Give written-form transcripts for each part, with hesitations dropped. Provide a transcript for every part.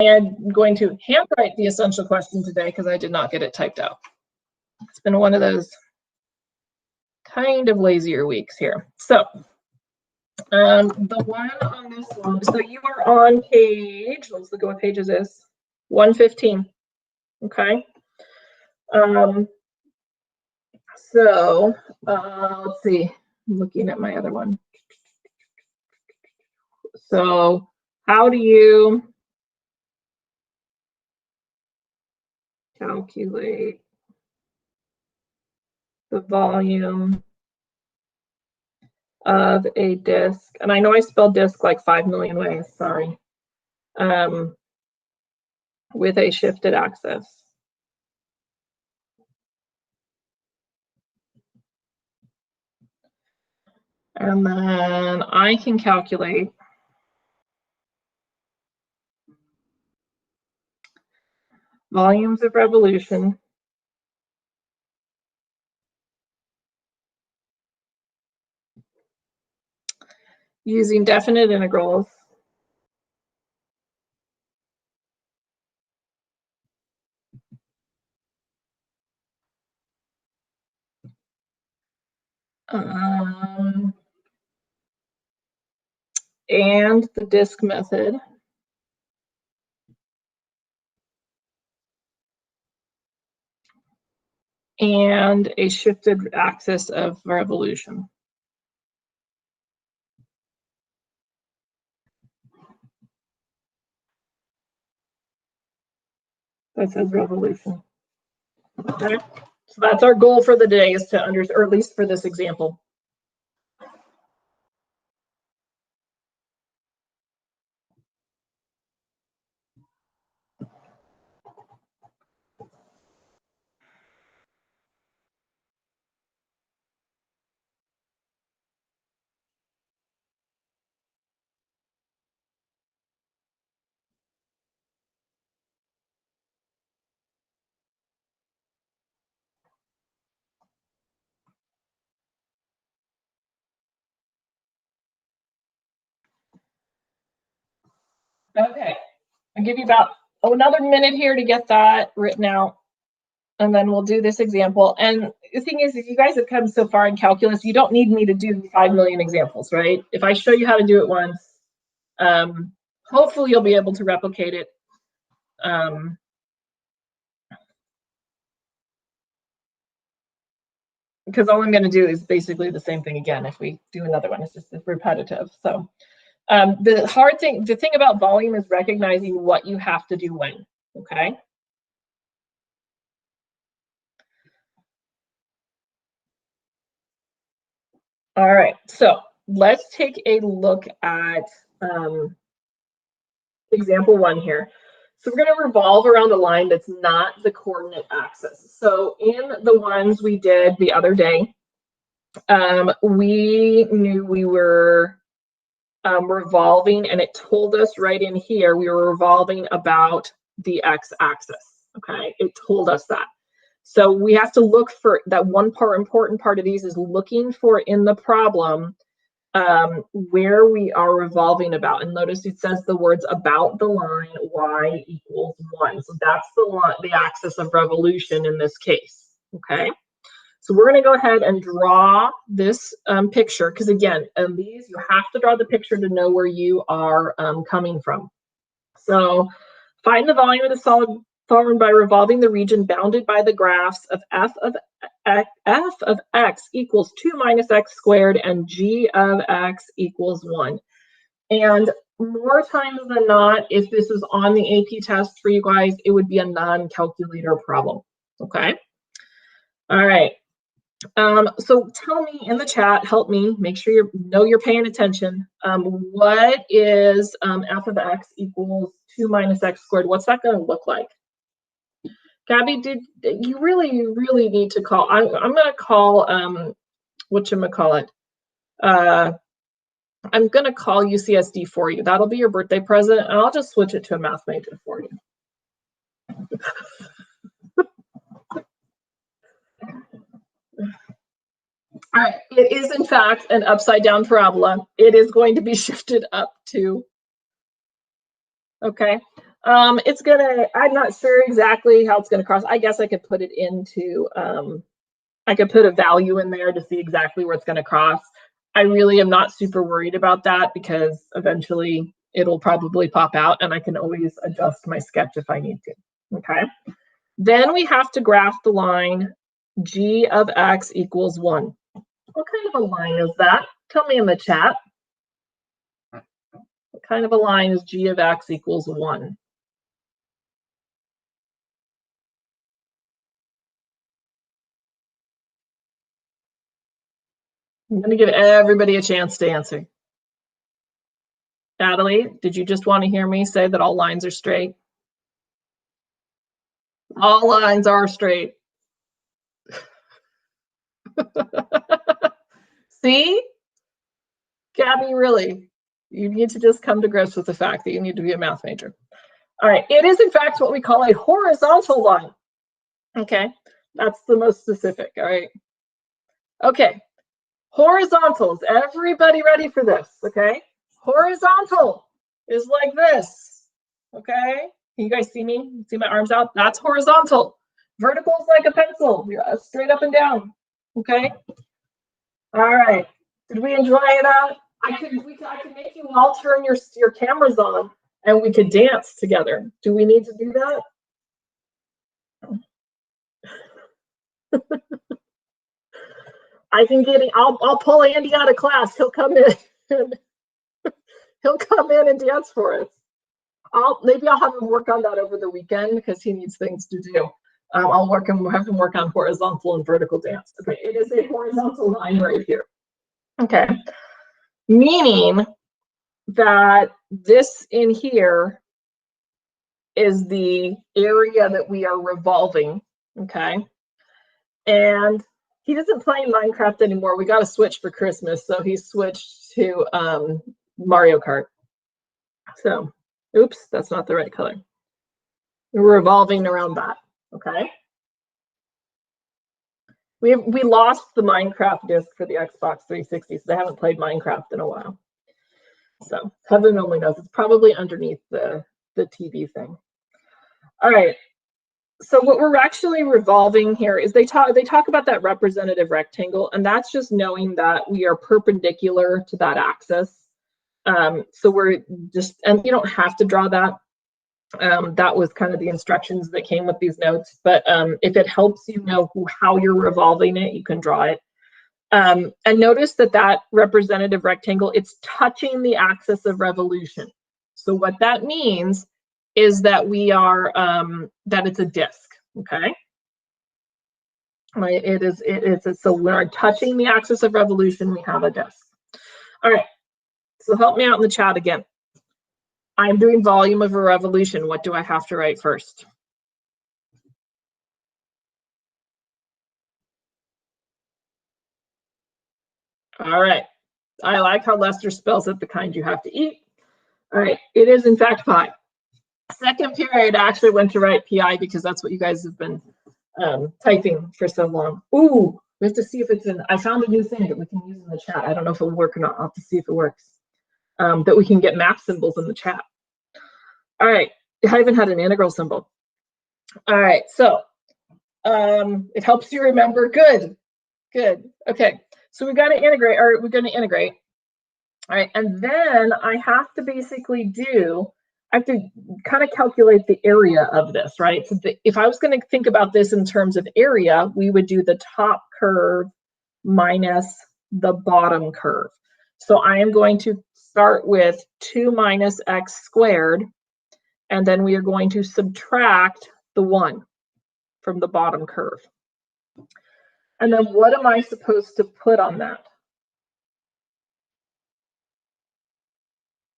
am going to handwrite the essential question today because I did not get it typed out. It's been one of those kind of lazier weeks here. So the one on this one, so you are on page, let's look at what page is this, 115, okay? So let's see, I'm looking at my other one. So how do you calculate the volume of a disk? And I know I spelled disk like 5 million ways, sorry. With a shifted axis. And then I can calculate volumes of revolution using definite integrals and the disk method. And a shifted axis of revolution. That says revolution. Okay, so that's our goal for the day, is to understand, or at least for this example. Okay, I'll give you about another minute here to get that written out, and then we'll do this example. And the thing is, if you guys have come so far in calculus, you don't need me to do 5 million examples, right? If I show you how to do it once, hopefully you'll be able to replicate it. Because all I'm going to do is basically the same thing again. If we do another one, it's just repetitive. So the thing about volume is recognizing what you have to do when, okay? All right, so let's take a look at example 1 here. So we're going to revolve around a line that's not the coordinate axis. So in the ones we did the other day, we knew we were revolving, and it told us right in here we were revolving about the x-axis. Okay, it told us that. So we have to look for that. One important part of these is looking for in the problem where we are revolving about. And notice it says the words about the line y equals 1. So that's the axis of revolution in this case. Okay. So we're going to go ahead and draw this picture, because again, these you have to draw the picture to know where you are coming from. So find the volume of the solid formed by revolving the region bounded by the graphs of f of x equals 2 minus x squared and g of x equals 1. And more times than not, if this is on the AP test for you guys, it would be a non-calculator problem. Okay. All right. So tell me in the chat, help me, make sure you know you're paying attention. What is f of x equals 2 minus x squared? What's that going to look like? Gabby, did you really need to call? I'm going to call, whatchamacallit? I'm going to call UCSD for you. That'll be your birthday present, and I'll just switch it to a math major for you. All right, it is in fact an upside down parabola. It is going to be shifted up to, okay? It's gonna, I'm not sure exactly how it's gonna cross. I guess I could put it into, I could put a value in there to see exactly where it's gonna cross. I really am not super worried about that because eventually it'll probably pop out and I can always adjust my sketch if I need to, okay? Then we have to graph the line g of x equals 1. What kind of a line is that? Tell me in the chat. What kind of a line is g of x equals 1? I'm going to give everybody a chance to answer. Natalie, did you just want to hear me say that all lines are straight? All lines are straight. See? Gabby, really? You need to just come to grips with the fact that you need to be a math major. All right, it is in fact what we call a horizontal line. Okay, that's the most specific, all right? Okay, horizontals, everybody ready for this, okay? Horizontal is like this, okay? Can you guys see me? See my arms out? That's horizontal. Vertical is like a pencil, straight up and down, okay? All right, did we enjoy that? I could make you all turn your cameras on and we could dance together. Do we need to do that? I can get it. I'll pull Andy out of class. He'll come in. He'll come in and dance for us. Maybe I'll have him work on that over the weekend because he needs things to do. I'll have him work on horizontal and vertical dance. Okay, it is a horizontal line right here. Okay, meaning that this in here is the area that we are revolving. Okay, and he doesn't play Minecraft anymore. We got to switch for Christmas, so he switched to Mario Kart. So, oops, that's not the right color. We're revolving around that. Okay. We lost the Minecraft disc for the Xbox 360, so they haven't played Minecraft in a while. So heaven only knows. It's probably underneath the TV thing. All right. So what we're actually revolving here is they talk about that representative rectangle, and that's just knowing that we are perpendicular to that axis. So we're just, and you don't have to draw that. That was kind of the instructions that came with these notes. But if it helps you know how you're revolving it, you can draw it. And notice that representative rectangle, it's touching the axis of revolution. So what that means is that we are, that it's a disk, okay? Right, so we're touching the axis of revolution, we have a disk. All right, so help me out in the chat again. I'm doing volume of a revolution. What do I have to write first? All right, I like how Lester spells it the kind you have to eat. All right, it is in fact pi. Second period, I actually went to write PI because that's what you guys have been typing for so long. Ooh, we have to see if it's in, I found a new thing that we can use in the chat. I don't know if it'll work or not. I'll have to see if it works. That we can get math symbols in the chat. All right, I even had an integral symbol. All right, so it helps you remember. Good. Okay, so we're going to integrate. All right, and then I have to basically I have to kind of calculate the area of this, right? So if I was going to think about this in terms of area, we would do the top curve minus the bottom curve. So I am going to start with 2 minus x squared, and then we are going to subtract the 1 from the bottom curve. And then what am I supposed to put on that?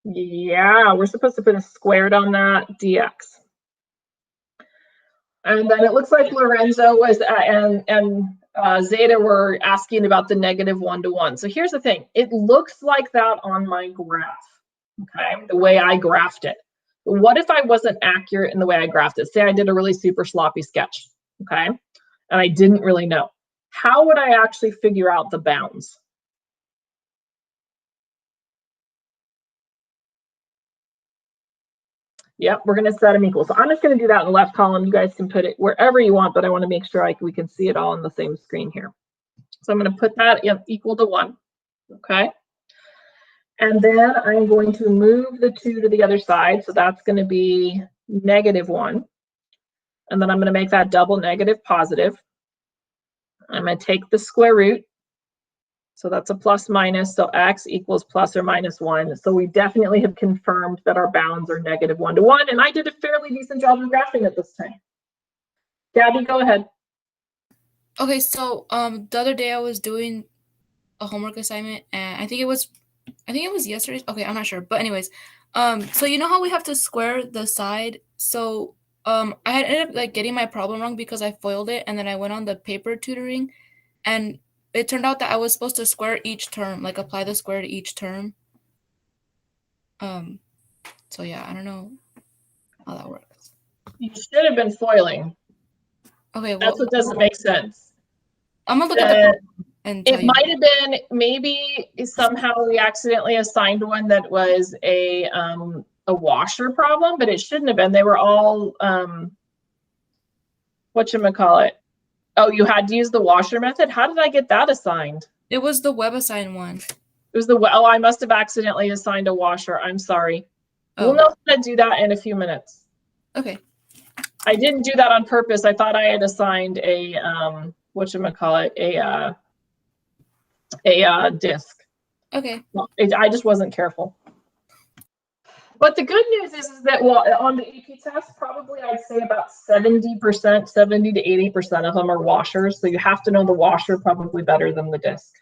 Yeah, we're supposed to put a squared on that, dx. And then it looks like Lorenzo was and Zeta were asking about the negative 1 to 1. So here's the thing. It looks like that on my graph, okay, the way I graphed it. But what if I wasn't accurate in the way I graphed it? Say I did a really super sloppy sketch, okay, and I didn't really know. How would I actually figure out the bounds? Yep, we're going to set them equal. So I'm just going to do that in the left column. You guys can put it wherever you want, but I want to make sure we can see it all on the same screen here. So I'm going to put that equal to 1. Okay. And then I'm going to move the 2 to the other side. So that's going to be -1. And then I'm going to make that double negative positive. I'm going to take the square root. So that's a plus minus. So x equals plus or minus 1. So we definitely have confirmed that our bounds are -1 to 1. And I did a fairly decent job of graphing it this time. Gabby, go ahead. Okay, so the other day I was doing a homework assignment, and I think it was yesterday. Okay, I'm not sure, but anyways, so you know how we have to square the side. So I had ended up like getting my problem wrong because I foiled it, and then I went on the paper tutoring, and it turned out that I was supposed to square each term, like apply the square to each term. So yeah, I don't know how that works. You should have been foiling. Okay, well, that's what doesn't make sense. I'm gonna look at the problem and tell it you. might have been maybe somehow we accidentally assigned one that was a washer problem, but it shouldn't have been. They were all whatchamacallit. Oh, you had to use the washer method? How did I get that assigned? It was the web assigned one. It was I must have accidentally assigned a washer. I'm sorry. Oh. We'll know how to do that in a few minutes. Okay. I didn't do that on purpose. I thought I had assigned a whatchamacallit, a disc. Okay. Well, I just wasn't careful. But the good news is that, well, on the AP test, probably I'd say about 70%, 70 to 80% of them are washers. So you have to know the washer probably better than the disc.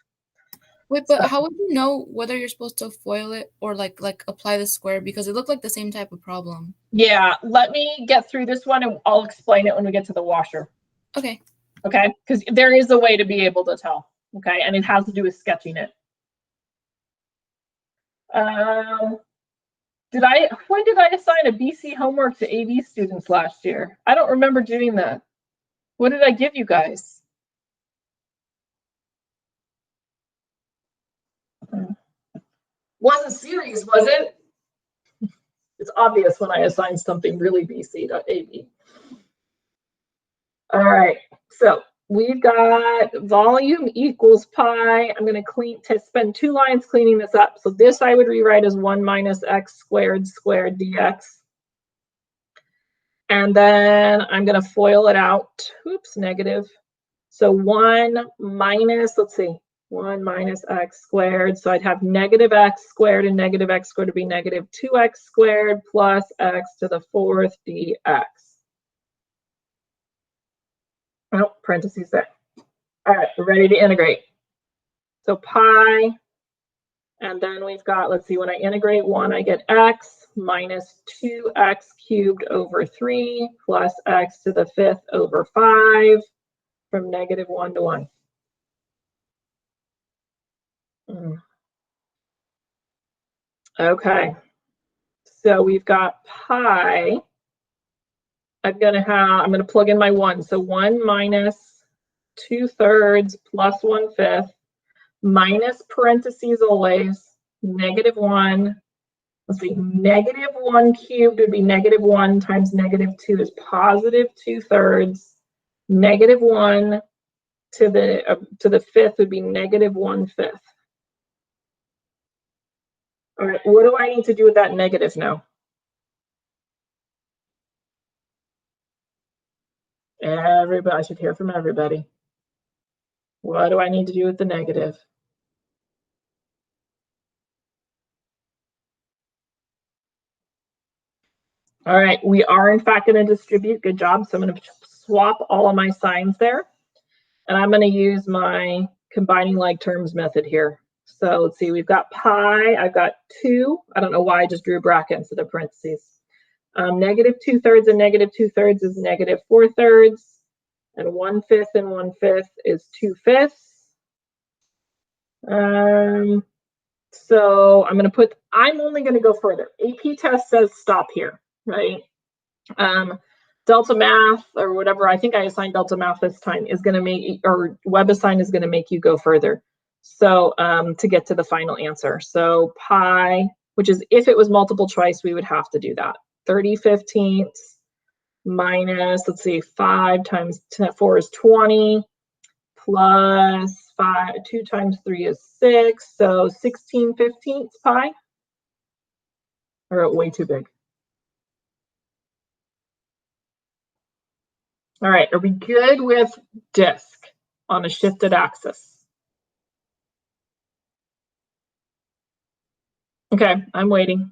Wait, but how would you know whether you're supposed to foil it or like apply the square? Because it looked like the same type of problem. Yeah, let me get through this one and I'll explain it when we get to the washer. Okay. Okay, because there is a way to be able to tell. Okay, and it has to do with sketching it. When did I assign a BC homework to AV students last year? I don't remember doing that. What did I give you guys? Wasn't series, was it? It's obvious when I assign something really BC.AV. All right, so we've got volume equals pi. I'm going to spend 2 lines cleaning this up. So this I would rewrite as 1 minus x squared dx. And then I'm going to FOIL it out. Oops, negative. So 1 minus, let's see, 1 minus x squared. So I'd have negative x squared, and negative x squared would be negative 2x squared plus x to the 4th dx. Oh, parentheses there. All right, we're ready to integrate. So pi, and then we've got, let's see, when I integrate 1, I get x minus 2x cubed over 3 plus x to the 5th over 5 from -1 to 1. Okay, so we've got pi. I'm gonna plug in my 1. So 1 minus 2/3 plus 1/5 minus parentheses always, -1. Let's see, -1 cubed would be -1 times -2 is positive 2/3. -1 to the 5th would be -1/5. All right, what do I need to do with that negative now? Everybody, I should hear from everybody. What do I need to do with the negative? All right, we are in fact going to distribute. Good job. So I'm going to swap all of my signs there. And I'm going to use my combining like terms method here. So let's see, we've got pi. I've got 2. I don't know why I just drew a bracket instead of parentheses. Negative 2/3 and negative 2/3 is negative 4/3. And 1/5 and 1/5 is 2/5. So I'm only going to go further. AP test says stop here, right? Delta math or whatever, I think I assigned delta math this time, is going to make, or web assign is going to make you go further. So to get to the final answer. So pi, which is if it was multiple choice, we would have to do that. 30/15 minus, let's see, 5 times 4 is 20, plus 2 times 3 is 6, so 16/15 pi? Or way too big? All right, are we good with disk on a shifted axis? Okay, I'm waiting.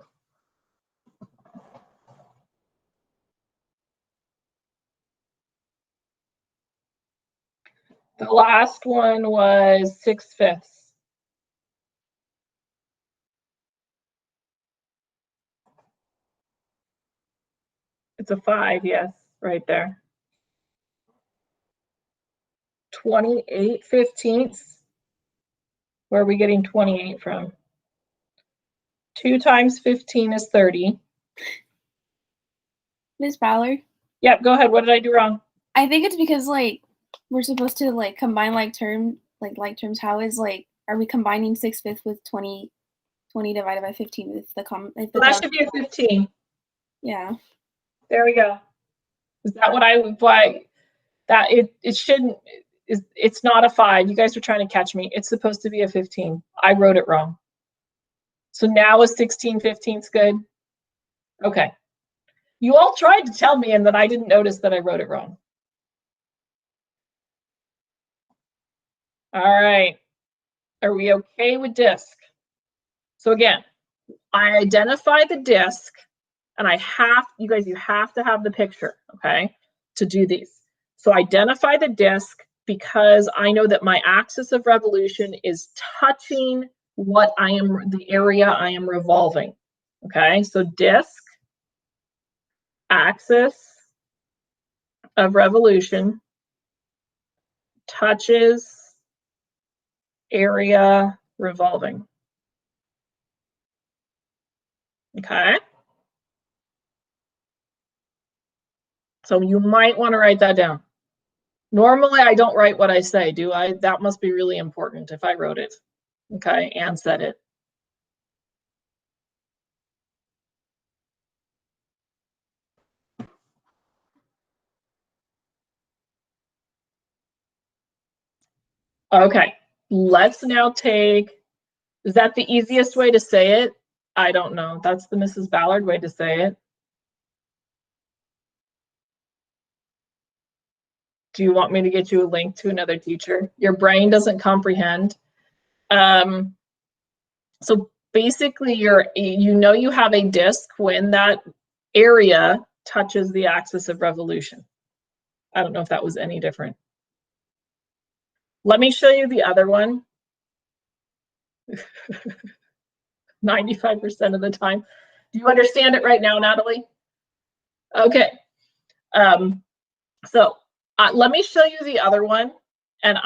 The last one was 6/5. It's a 5, yes, right there. 28/15. Where are we getting 28 from? 2 times 15 is 30. Miss Ballard? Yep, go ahead. What did I do wrong? I think it's because like we're supposed to like combine like terms. How is like, are we combining 6/5 with 20 divided by 15 with the So that should be a 15. Yeah. There we go. Is that why that it shouldn't, it's not a 5. You guys are trying to catch me. It's supposed to be a 15. I wrote it wrong. So now is 16/15 good? Okay. You all tried to tell me and then I didn't notice that I wrote it wrong. All right. Are we okay with disk? So again, I identify the disk and you have to have the picture, okay, to do these. So identify the disk because I know that my axis of revolution is touching the area I am revolving. Okay, so disk, axis of revolution, touches area revolving. Okay. So you might want to write that down. Normally, I don't write what I say, do I? That must be really important if I wrote it. Okay, and said it. Okay, let's now take, is that the easiest way to say it? I don't know. That's the Mrs. Ballard way to say it. Do you want me to get you a link to another teacher? Your brain doesn't comprehend. So basically, you have a disk when that area touches the axis of revolution. I don't know if that was any different. Let me show you the other one. 95% of the time. Do you understand it right now, Natalie? Okay. So let me show you the other one, and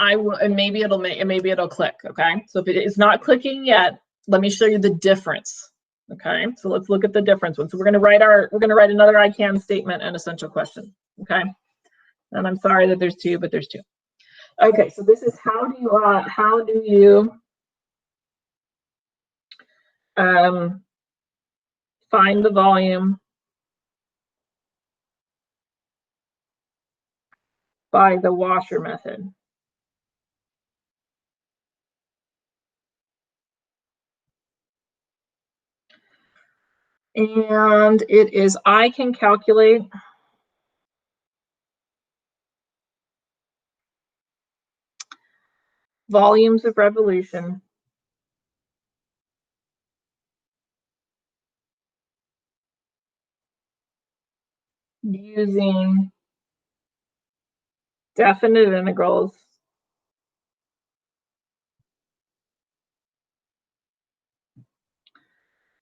maybe it'll click. Okay. So if it is not clicking yet, let me show you the difference. Okay. So let's look at the difference. So we're going to write another I can statement and essential question. Okay. And I'm sorry that there's 2, but there's 2. Okay. So this is how do you find the volume by the washer method. And it is, I can calculate volumes of revolution using definite integrals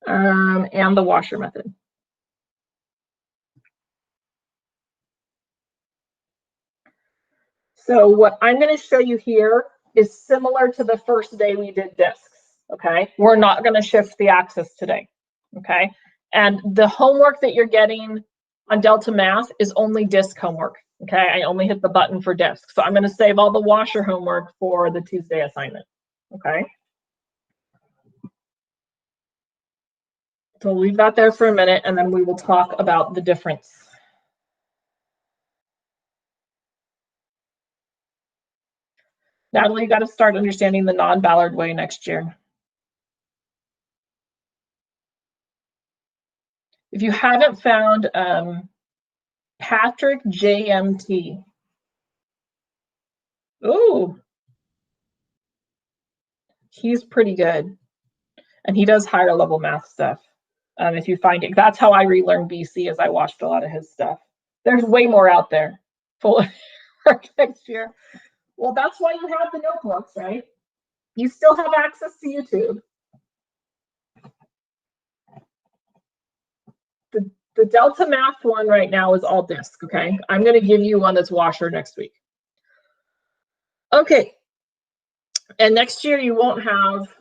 and the washer method. So what I'm going to show you here is similar to the first day we did disks. Okay, we're not going to shift the axis today. Okay, and the homework that you're getting on Delta Math is only disk homework. Okay, I only hit the button for disk. So I'm going to save all the washer homework for the Tuesday assignment. Okay. So leave that there for a minute, and then we will talk about the difference. Natalie, you got to start understanding the non-Ballard way next year. If you haven't found Patrick JMT. Ooh. He's pretty good. And he does higher level math stuff. If you find it, that's how I relearned BC, as I watched a lot of his stuff. There's way more out there for next year. Well, that's why you have the notebooks, right? You still have access to YouTube. The Delta Math one right now is all disc, okay? I'm going to give you one that's washer next week. Okay. And next year you won't have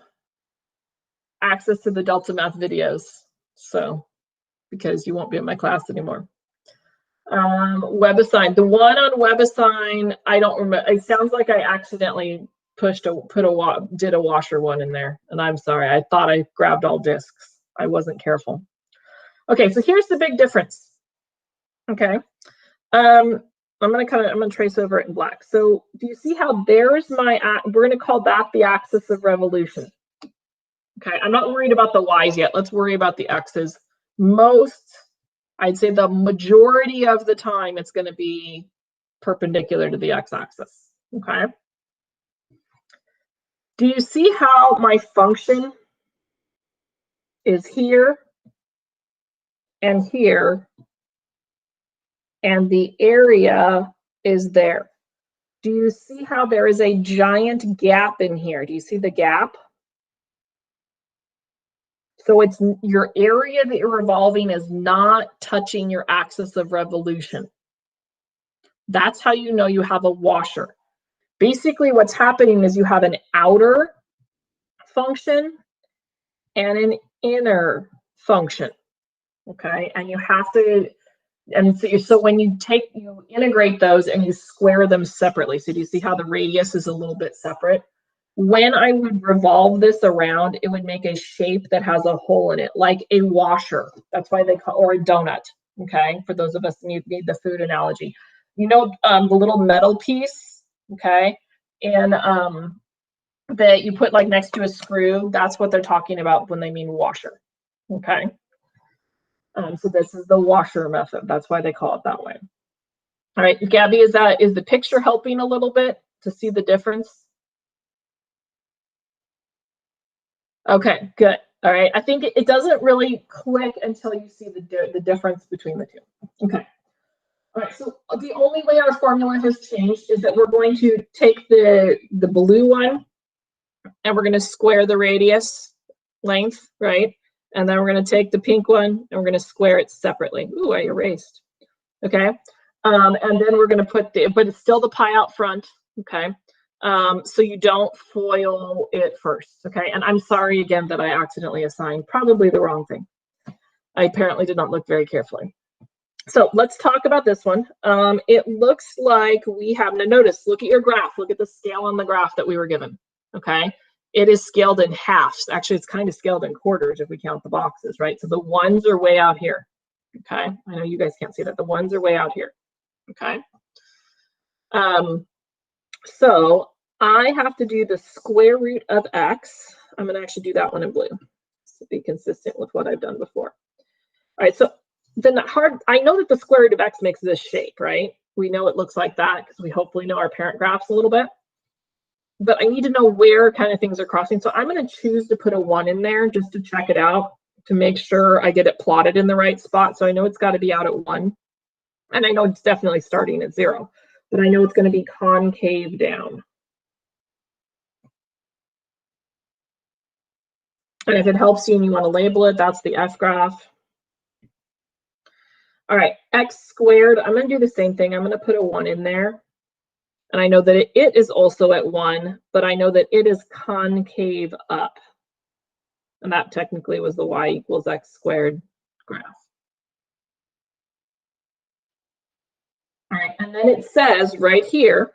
access to the Delta Math videos, so because you won't be in my class anymore. WebAssign. The one on WebAssign, I don't remember. It sounds like I accidentally did a washer one in there, and I'm sorry. I thought I grabbed all discs. I wasn't careful. Okay, so here's the big difference. Okay, I'm gonna trace over it in black. So do you see how there's my? We're gonna call that the axis of revolution. Okay, I'm not worried about the y's yet. Let's worry about the x's. I'd say the majority of the time, it's going to be perpendicular to the x-axis. Okay. Do you see how my function is here and here, and the area is there? Do you see how there is a giant gap in here? Do you see the gap? So it's your area that you're revolving is not touching your axis of revolution. That's how you know you have a washer. Basically, what's happening is you have an outer function and an inner function. Okay, and you have to, and so when you integrate those and you square them separately. So do you see how the radius is a little bit separate? When I would revolve this around, it would make a shape that has a hole in it, like a washer. That's why they call, or a donut. Okay, for those of us who need the food analogy, you know, the little metal piece. Okay, and that you put like next to a screw. That's what they're talking about when they mean washer. Okay, so this is the washer method. That's why they call it that way. All right, Gabby, is the picture helping a little bit to see the difference? Okay, good. All right. I think it doesn't really click until you see the difference between the two. Okay. All right. So the only way our formula has changed is that we're going to take the blue one and we're going to square the radius length, right? And then we're going to take the pink one and we're going to square it separately. Ooh, I erased. Okay. And then we're going to put but it's still the pi out front. Okay. So you don't foil it first, okay? And I'm sorry again that I accidentally assigned probably the wrong thing. I apparently did not look very carefully. So let's talk about this one. It looks like we have, now notice, look at your graph. Look at the scale on the graph that we were given, okay? It is scaled in halves. Actually, it's kind of scaled in quarters if we count the boxes, right? So the ones are way out here, okay? I know you guys can't see that. The ones are way out here, okay? So I have to do the square root of x. I'm going to actually do that one in blue to be consistent with what I've done before. All right, so then I know that the square root of x makes this shape, right? We know it looks like that because we hopefully know our parent graphs a little bit. But I need to know where kind of things are crossing. So I'm going to choose to put a 1 in there just to check it out to make sure I get it plotted in the right spot. So I know it's got to be out at 1. And I know it's definitely starting at 0. But I know it's going to be concave down. And if it helps you and you want to label it, that's the F graph. All right, x squared, I'm going to do the same thing. I'm going to put a 1 in there. And I know that it is also at 1, but I know that it is concave up. And that technically was the y equals x squared graph. All right, and then it says right here,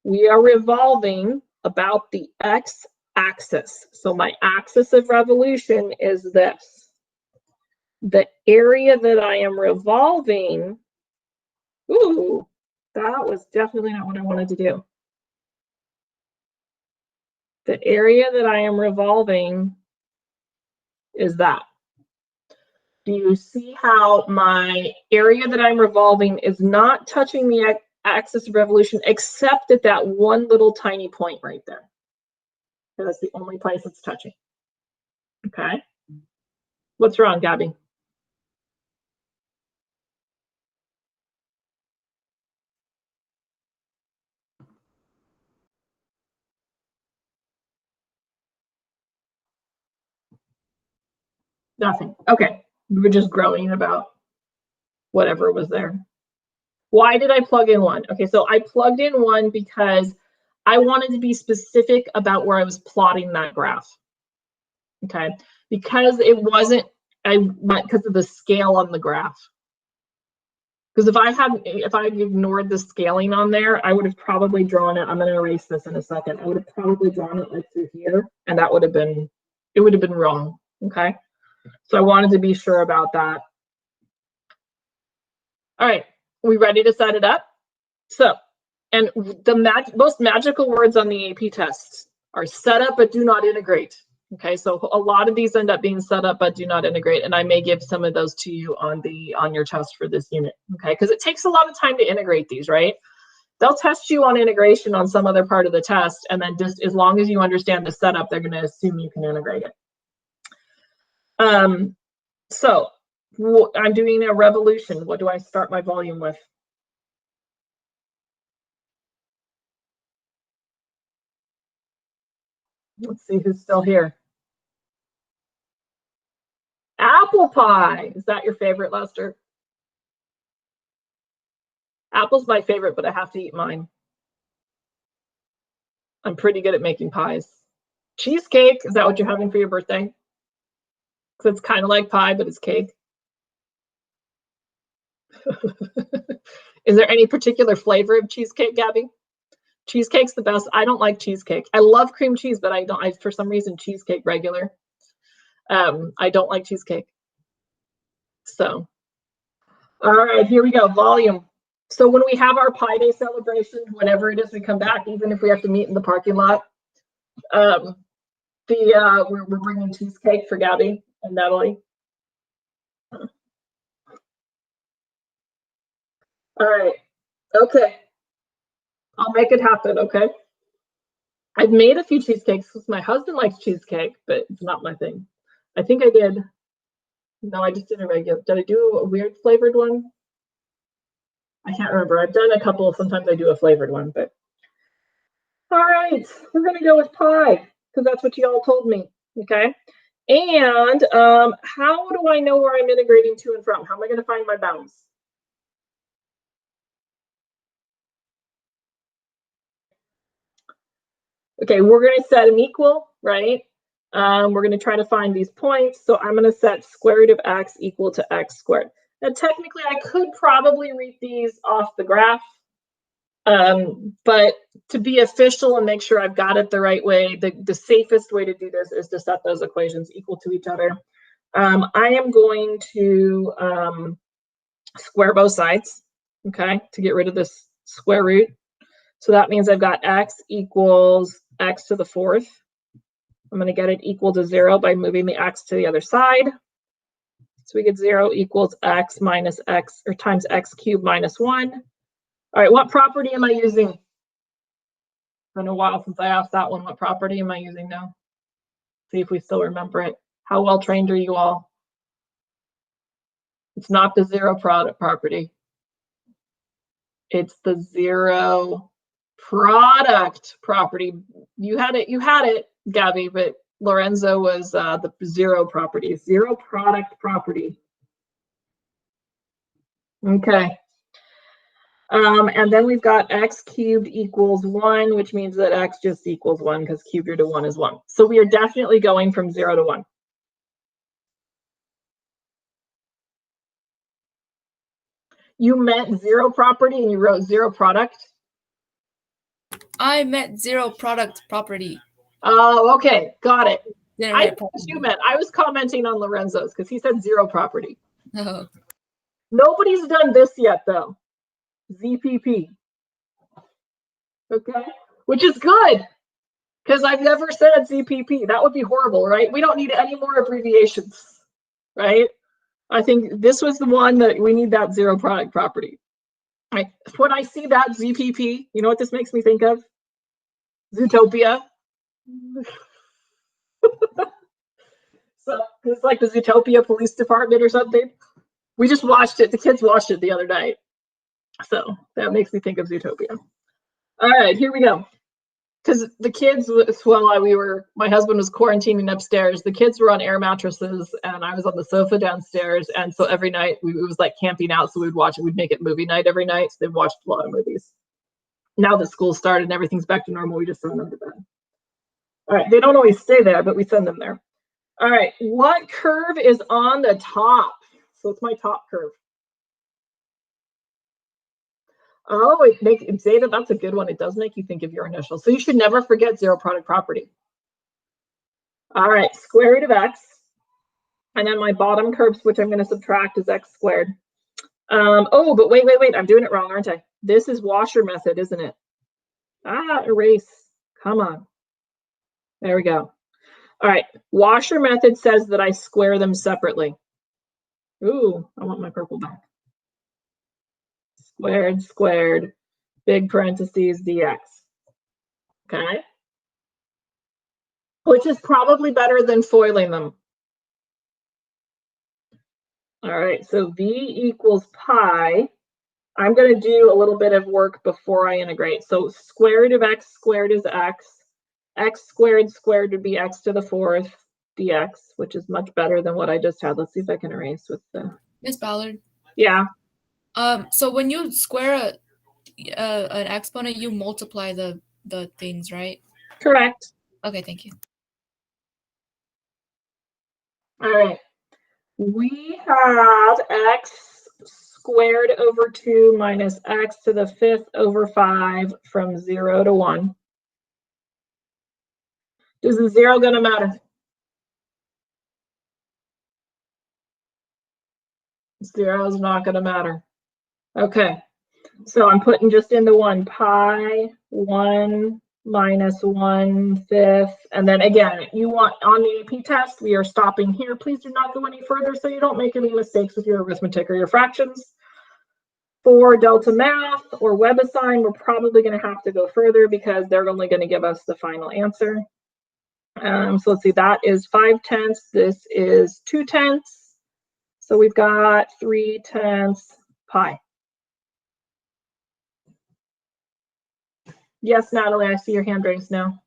we are revolving about the x-axis. So my axis of revolution is this. the area that I am revolving, ooh, that was definitely not what I wanted to do. The area that I am revolving is that. Do you see how my area that I'm revolving is not touching the axis of revolution except at that one little tiny point right there? That's the only place it's touching. Okay. What's wrong, Gabby? Nothing. Okay. We were just growing about whatever was there. Why did I plug in 1? Okay, so I plugged in 1 because I wanted to be specific about where I was plotting that graph. Okay, because it wasn't, because of the scale on the graph. Because if I ignored the scaling on there, I would have probably drawn it. I'm going to erase this in a second. I would have probably drawn it like through here, and that would have been, it would have been wrong. Okay, so I wanted to be sure about that. All right, we ready to set it up? So, and the most magical words on the AP tests are set up but do not integrate. Okay, so a lot of these end up being set up but do not integrate, and I may give some of those to you on your test for this unit. Okay, because it takes a lot of time to integrate these, right? They'll test you on integration on some other part of the test, and then just as long as you understand the setup, they're going to assume you can integrate it. So I'm doing a revolution. What do I start my volume with? Let's see who's still here. Apple pie. Is that your favorite, Lester? Apple's my favorite, but I have to eat mine. I'm pretty good at making pies. Cheesecake. Is that what you're having for your birthday? Because it's kind of like pie, but it's cake. Is there any particular flavor of cheesecake, Gabby? Cheesecake's the best. I don't like cheesecake. I love cream cheese, but I don't. For some reason, cheesecake regular. I don't like cheesecake. So, all right, here we go. Volume. So when we have our Pi Day celebration, whenever it is we come back, even if we have to meet in the parking lot, we're bringing cheesecake for Gabby and Natalie. All right. Okay. I'll make it happen. Okay. I've made a few cheesecakes because my husband likes cheesecake, but it's not my thing. I think I did. No, I just did a regular. Did I do a weird flavored one? I can't remember. I've done a couple. Sometimes I do a flavored one, but all right, we're gonna go with pie because that's what you all told me. Okay. And how do I know where I'm integrating to and from? How am I going to find my bounds? Okay, we're going to set them equal, right? We're going to try to find these points. So I'm going to set square root of x equal to x squared. Now, technically, I could probably read these off the graph. But to be official and make sure I've got it the right way, the safest way to do this is to set those equations equal to each other. I am going to square both sides, okay, to get rid of this square root. So that means I've got x equals x to the 4th. I'm going to get it equal to 0 by moving the x to the other side. So we get 0 equals x minus x, or times x cubed minus 1. All right, what property am I using? It's been a while since I asked that one. What property am I using now? See if we still remember it. How well trained are you all? It's not the zero product property. It's the zero product property. You had it, Gabby, but Lorenzo was the zero property, zero product property. Okay. And then we've got x cubed equals 1, which means that x just equals 1 because cube root of 1 is 1. So we are definitely going from 0 to 1. You meant zero property and you wrote zero product? I meant zero product property. Oh, okay. Got it. Didn't I write think property. you meant. I was commenting on Lorenzo's because he said zero property. Oh. Nobody's done this yet, though. ZPP. Okay, which is good because I've never said ZPP. That would be horrible, right? We don't need any more abbreviations, right? I think this was the one that we need, that zero product property. Right. When I see that ZPP, you know what this makes me think of? Zootopia. So it's like the Zootopia Police Department or something. We just watched it. The kids watched it the other night. So that makes me think of Zootopia. All right, here we go. Because the kids, my husband was quarantining upstairs. The kids were on air mattresses and I was on the sofa downstairs. And so every night it was like camping out. So we'd watch it. We'd make it movie night every night. So they watched a lot of movies. Now that school started and everything's back to normal, we just send them to bed. All right, they don't always stay there, but we send them there. All right, what curve is on the top? So it's my top curve. Oh, Zeta, that's a good one. It does make you think of your initials. So you should never forget zero product property. All right, square root of x. And then my bottom curves, which I'm going to subtract, is x squared. Oh, but wait. I'm doing it wrong, aren't I? This is washer method, isn't it? Erase. Come on. There we go. All right, washer method says that I square them separately. Ooh, I want my purple back. Squared, big parentheses, dx. Okay. Which is probably better than foiling them. All right, so v equals pi. I'm going to do a little bit of work before I integrate. So square root of x squared is x. X squared would be x to the fourth dx, which is much better than what I just had. Let's see if I can erase with the... Miss Ballard. Yeah. So when you square an exponent, you multiply the things, right? Correct. Okay, thank you. All right. We have x squared over 2 minus x to the 5th over 5 from 0 to 1. Is the 0 going to matter? 0 is not going to matter. Okay. So I'm putting just into 1 pi 1 minus 1/5. And then again, you want on the AP test, we are stopping here. Please do not go any further so you don't make any mistakes with your arithmetic or your fractions. For Delta Math or WebAssign, we're probably going to have to go further because they're only going to give us the final answer. So let's see, that is 5/10. This is 2/10. So we've got 3/10 pi. Yes, Natalie, I see your hand raised now.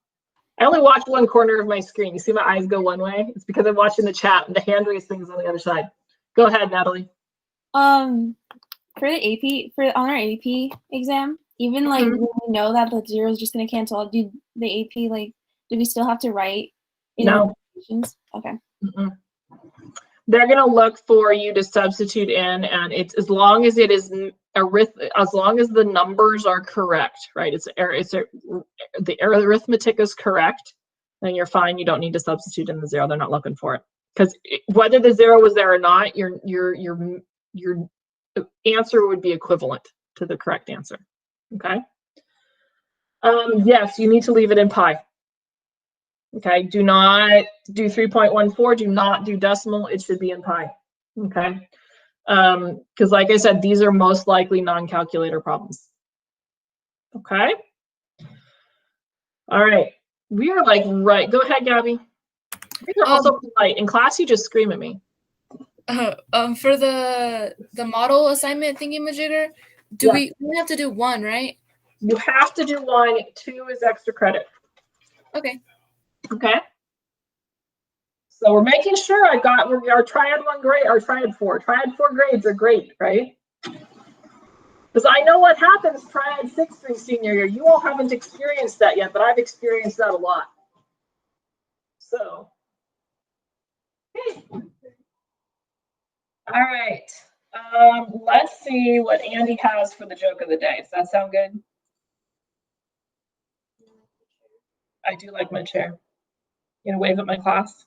I only watch one corner of my screen. You see my eyes go one way? It's because I'm watching the chat and the hand raised thing's on the other side. Go ahead, Natalie. For the AP, on our AP exam, even like when we know that the 0 is just gonna cancel, do the AP do we still have to write? No. Okay. They're going to look for you to substitute in, and it's as long as it is as long as the numbers are correct, right? The arithmetic is correct, then you're fine. You don't need to substitute in the 0. They're not looking for it because whether the 0 was there or not, your answer would be equivalent to the correct answer. Okay. Yes, you need to leave it in pi. Okay, do not do 3.14, do not do decimal, it should be in pi, okay? Because like I said, these are most likely non-calculator problems, okay? All right, we are like, right, go ahead, Gabby. You're also polite. In class, you just scream at me. For the model assignment thingy-majigger, we only have to do 1, right? You have to do 1, 2 is extra credit. Okay. Okay. So we're making sure our triad 1 grade, our triad 4 grades are great, right? Because I know what happens triad 6 through senior year. You all haven't experienced that yet, but I've experienced that a lot. So, okay. All right. Let's see what Andy has for the joke of the day. Does that sound good? I do like my chair. You gonna wave at my class?